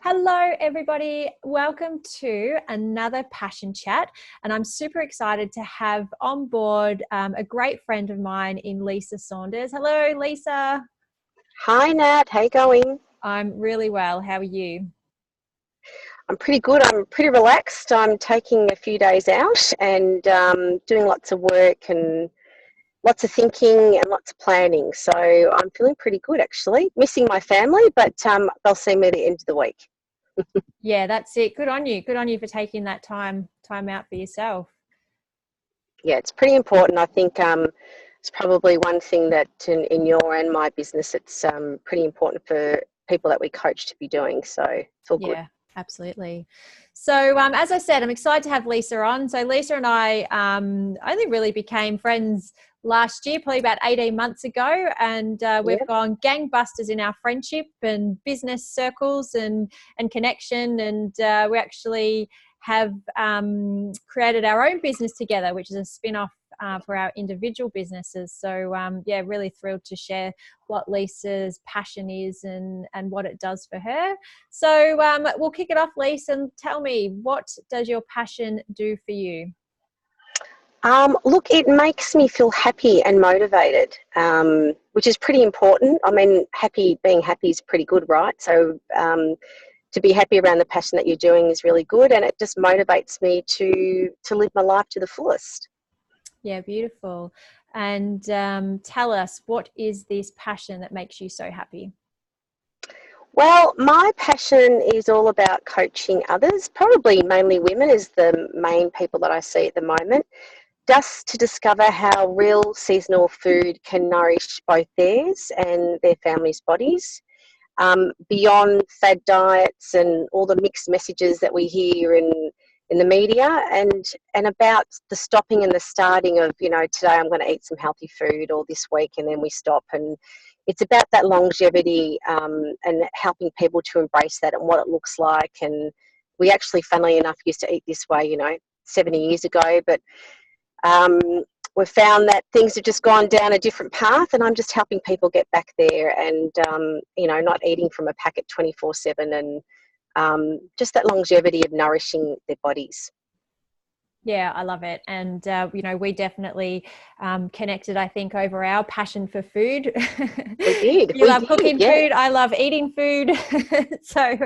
Hello, everybody. Welcome to another Passion Chat. And I'm super excited to have on board a great friend of mine in Lisa Saunders. Hello, Lisa. Hi Nat, how you going? I'm really well. How are you? I'm pretty good. I'm pretty relaxed. I'm taking a few days out and doing lots of work and lots of thinking and lots of planning. So I'm feeling pretty good actually. Missing my family, but they'll see me at the end of the week. Yeah, that's it. Good on you. Good on you for taking that time out for yourself. Yeah, it's pretty important. I think it's probably one thing that in your and my business, it's pretty important for people that we coach to be doing. So it's all good. Yeah, absolutely. So, as I said, I'm excited to have Lisa on. So, Lisa and I only really became friends last year, probably about 18 months ago, and we've Yeah. gone gangbusters in our friendship and business circles and connection. And we actually have created our own business together, which is a spin-off for our individual businesses. So, yeah, really thrilled to share what Lisa's passion is and what it does for her. So we'll kick it off, Lisa, and tell me, what does your passion do for you? Look, it makes me feel happy and motivated, which is pretty important. I mean, being happy is pretty good, right? So to be happy around the passion that you're doing is really good, and it just motivates me to live my life to the fullest. Yeah, beautiful. And tell us, what is this passion that makes you so happy? Well, my passion is all about coaching others, probably mainly women is the main people that I see at the moment, just to discover how real seasonal food can nourish both theirs and their families' bodies. Beyond fad diets and all the mixed messages that we hear in the media, and about the stopping and the starting of, today I'm going to eat some healthy food, or this week, and then we stop. And it's about that longevity, and helping people to embrace that and what it looks like. And we actually, funnily enough, used to eat this way, 70 years ago, but um, we've found that things have just gone down a different path, and I'm just helping people get back there and, not eating from a packet 24/7, and just that longevity of nourishing their bodies. Yeah, I love it. And, we definitely connected, I think, over our passion for food. We did, You we love did, cooking yeah. food. I love eating food. So,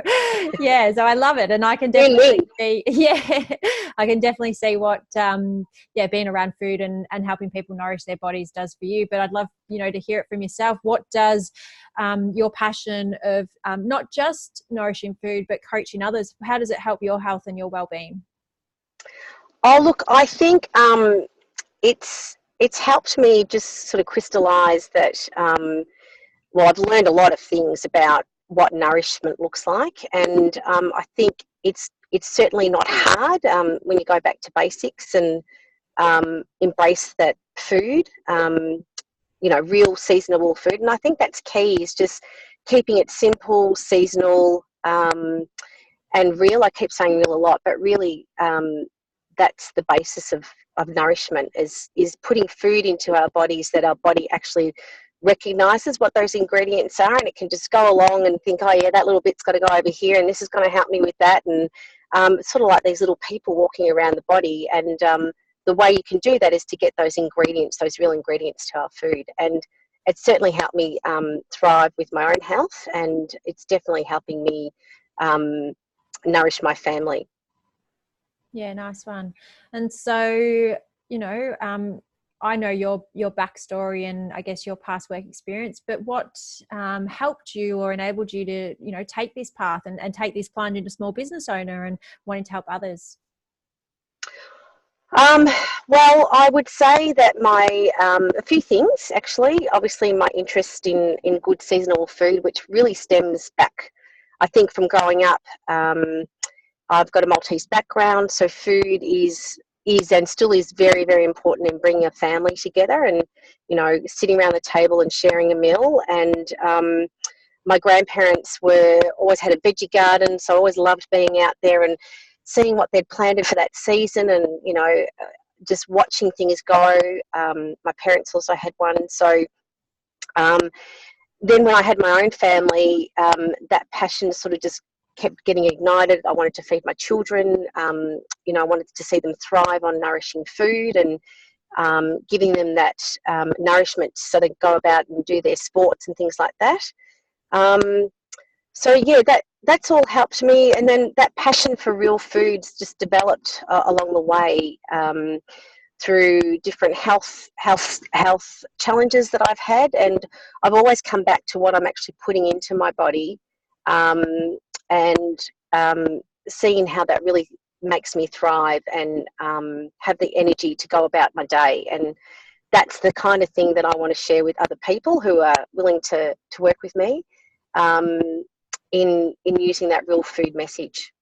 yeah, so I love it. And I can Win-win. definitely see, yeah, I can definitely see what, being around food and helping people nourish their bodies does for you. But I'd love, to hear it from yourself. What does your passion of not just nourishing food, but coaching others, how does it help your health and your well-being? Oh, look, I think it's helped me just sort of crystallise that. Well, I've learned a lot of things about what nourishment looks like, and I think it's certainly not hard when you go back to basics and embrace that food. Real seasonable food, and I think that's key. Is just keeping it simple, seasonal, and real. I keep saying real a lot, but really, that's the basis of nourishment. Is putting food into our bodies that our body actually recognizes what those ingredients are, and it can just go along and think, oh yeah, that little bit's got to go over here, and this is going to help me with that. And it's sort of like these little people walking around the body, and the way you can do that is to get those ingredients, those real ingredients to our food. And it's certainly helped me thrive with my own health, and it's definitely helping me nourish my family. Yeah, nice one. And so, I know your backstory and I guess your past work experience, but what helped you or enabled you to, take this path and take this plunge into small business owner and wanting to help others? Um, well, I would say that a few things actually. Obviously, my interest in good seasonal food, which really stems back, I think, from growing up. I've got a Maltese background, so food is and still is very, very important in bringing a family together, and sitting around the table and sharing a meal. And my grandparents were always had a veggie garden, so I always loved being out there and seeing what they'd planted for that season, and just watching things go. My parents also had one, so um, then when I had my own family, that passion sort of just kept getting ignited. I wanted to feed my children. You know, I wanted to see them thrive on nourishing food and giving them that nourishment so they go about and do their sports and things like that. So yeah, that's all helped me, and then that passion for real foods just developed along the way through different health challenges that I've had, and I've always come back to what I'm actually putting into my body, and seeing how that really makes me thrive and have the energy to go about my day. And that's the kind of thing that I want to share with other people who are willing to work with me in using that real food message.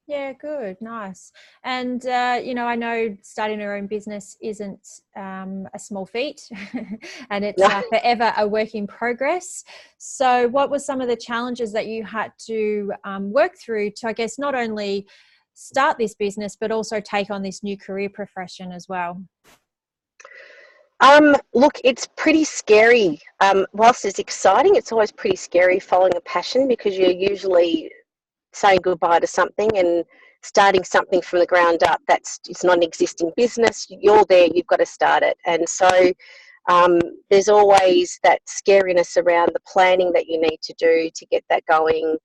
Yeah, good, nice. And you know, I know starting your own business isn't a small feat, and it's forever a work in progress. So, what were some of the challenges that you had to work through to, I guess, not only start this business but also take on this new career profession as well? Look, it's pretty scary. Whilst it's exciting, it's always pretty scary following a passion, because you're usually saying goodbye to something and starting something from the ground up. It's not an existing business. You're there, you've got to start it. And so there's always that scariness around the planning that you need to do to get that going.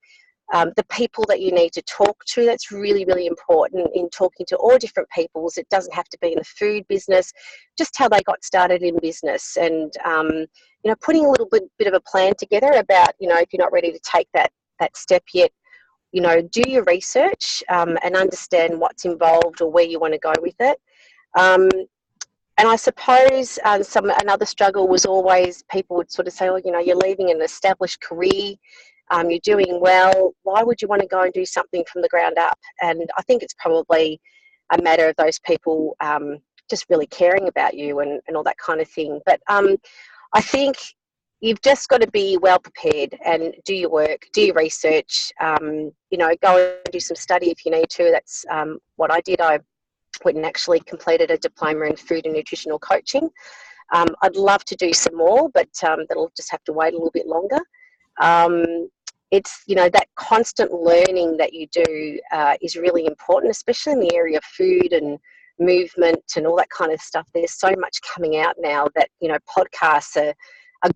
The people that you need to talk to, that's really, really important in talking to all different peoples. It doesn't have to be in the food business, just how they got started in business. And, you know, putting a little bit of a plan together about, you know, if you're not ready to take that step yet, you know, do your research and understand what's involved or where you want to go with it. And I suppose another struggle was always people would sort of say, oh, you know, you're leaving an established career, you're doing well, why would you want to go and do something from the ground up? And I think it's probably a matter of those people just really caring about you and all that kind of thing. But I think you've just got to be well prepared and do your work, do your research, you know, go and do some study if you need to. That's what I did. I went and actually completed a diploma in food and nutritional coaching. I'd love to do some more, but that'll just have to wait a little bit longer. It's, you know, that constant learning that you do is really important, especially in the area of food and movement and all that kind of stuff. There's so much coming out now that, you know, podcasts are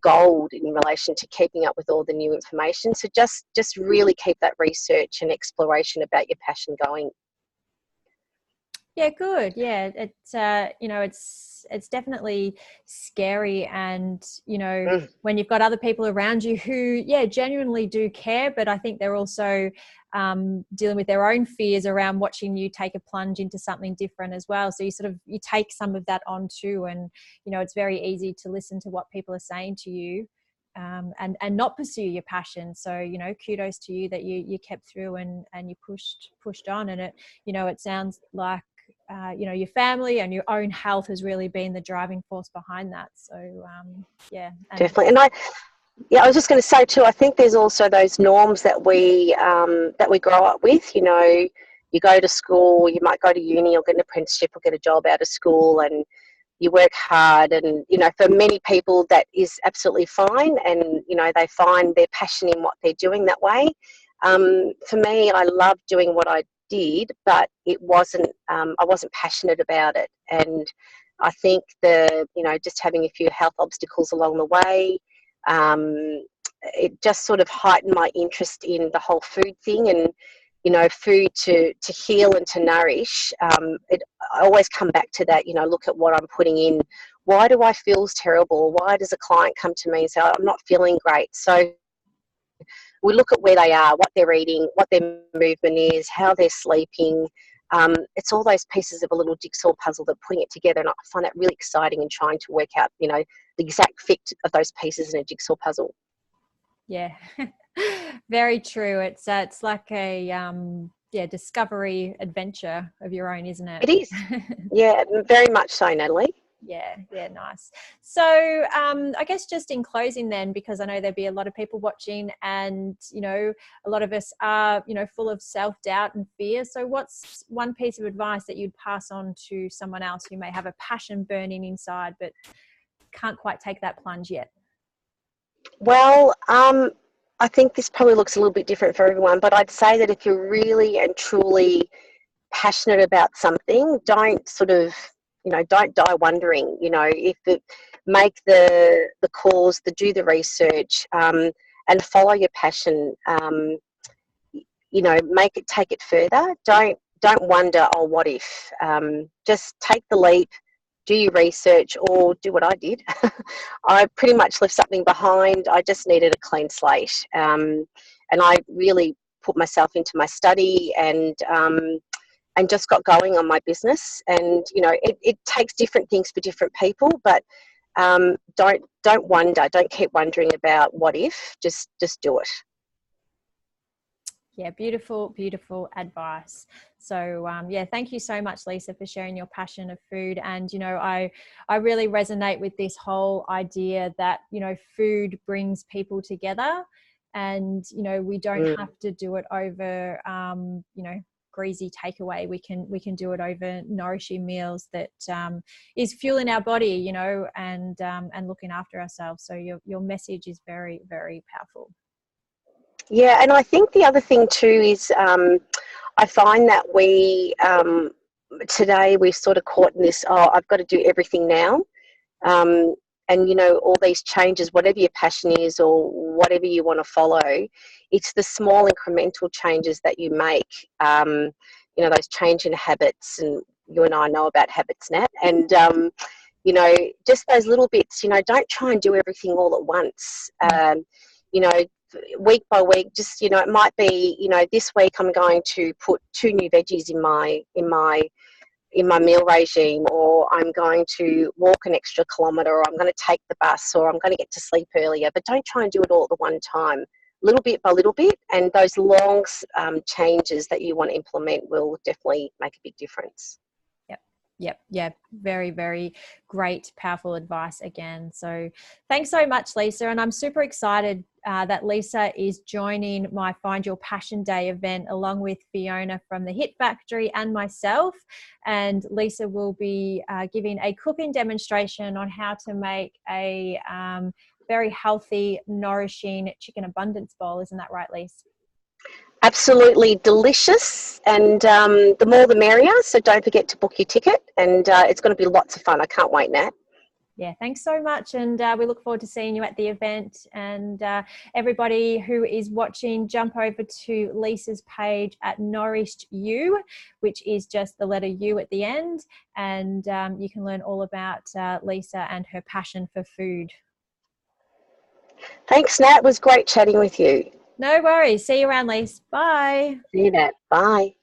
gold in relation to keeping up with all the new information. So just really keep that research and exploration about your passion going. Yeah, good. Yeah, it's you know, it's definitely scary, and you know, when you've got other people around you who, yeah, genuinely do care, but I think they're also dealing with their own fears around watching you take a plunge into something different as well. So you take some of that on too, and you know, it's very easy to listen to what people are saying to you. And not pursue your passion. So, you know, kudos to you that you kept through and you pushed on. And it, you know, it sounds like you know, your family and your own health has really been the driving force behind that. So yeah, definitely. And I was just going to say too, I think there's also those norms that we grow up with. You know, you go to school, you might go to uni or get an apprenticeship or get a job out of school, and you work hard. And you know, for many people that is absolutely fine, and you know, they find their passion in what they're doing that way. For me, I love doing what I did, but it wasn't. I wasn't passionate about it, and I think you know, just having a few health obstacles along the way, it just sort of heightened my interest in the whole food thing. And you know, food to heal and to nourish. I always come back to that. You know, look at what I'm putting in. Why do I feel terrible? Why does a client come to me and say, I'm not feeling great? So we look at where they are, what they're eating, what their movement is, how they're sleeping. It's all those pieces of a little jigsaw puzzle that putting it together, and I find that really exciting and trying to work out, you know, the exact fit of those pieces in a jigsaw puzzle. Yeah, very true. It's like a yeah, discovery adventure of your own, isn't it? It is. Yeah, very much so, Natalie. Yeah, nice. So I guess just in closing then, because I know there'd be a lot of people watching, and you know, a lot of us are, you know, full of self-doubt and fear. So what's one piece of advice that you'd pass on to someone else who may have a passion burning inside but can't quite take that plunge yet? Well, I think this probably looks a little bit different for everyone, but I'd say that if you're really and truly passionate about something, don't sort of, don't die wondering. If it, make the calls, do the research, and follow your passion. Take it further. Don't wonder, oh, what if? Just take the leap, do your research, or do what I did. I pretty much left something behind. I just needed a clean slate, and I really put myself into my study and just got going on my business. And it takes different things for different people, but don't wonder, don't keep wondering about what if. Just do it. Yeah, beautiful, beautiful advice. So yeah, thank you so much, Lisa, for sharing your passion of food. And I really resonate with this whole idea that food brings people together, and we don't have to do it over greasy takeaway. We can do it over nourishing meals that is fueling our body, and looking after ourselves. So your message is very, very powerful. Yeah, and I think the other thing too is I find that we today we're sort of caught in this, oh, I've got to do everything now. And all these changes, whatever your passion is or whatever you want to follow, it's the small incremental changes that you make. Those change in habits, and you and I know about habits, Nat. And just those little bits. Don't try and do everything all at once. Week by week, just it might be this week I'm going to put 2 new veggies in my meal regime, or I'm going to walk an extra kilometre, or I'm going to take the bus, or I'm going to get to sleep earlier. But don't try and do it all at the one time, little bit by little bit, and those long changes that you want to implement will definitely make a big difference. Yep. Yeah. Very, very great, powerful advice again. So thanks so much, Lisa. And I'm super excited that Lisa is joining my Find Your Passion Day event along with Fiona from the Hit Factory and myself. And Lisa will be giving a cooking demonstration on how to make a very healthy, nourishing chicken abundance bowl. Isn't that right, Lisa? Absolutely delicious, and the more the merrier, so don't forget to book your ticket, and it's going to be lots of fun. I can't wait, Nat. Yeah, thanks so much, and we look forward to seeing you at the event. And everybody who is watching, jump over to Lisa's page at Nourished You, which is just the letter U at the end, and you can learn all about Lisa and her passion for food. Thanks, Nat. It was great chatting with you. No worries. See you around, Lisa. Bye. See you, Nat. Bye.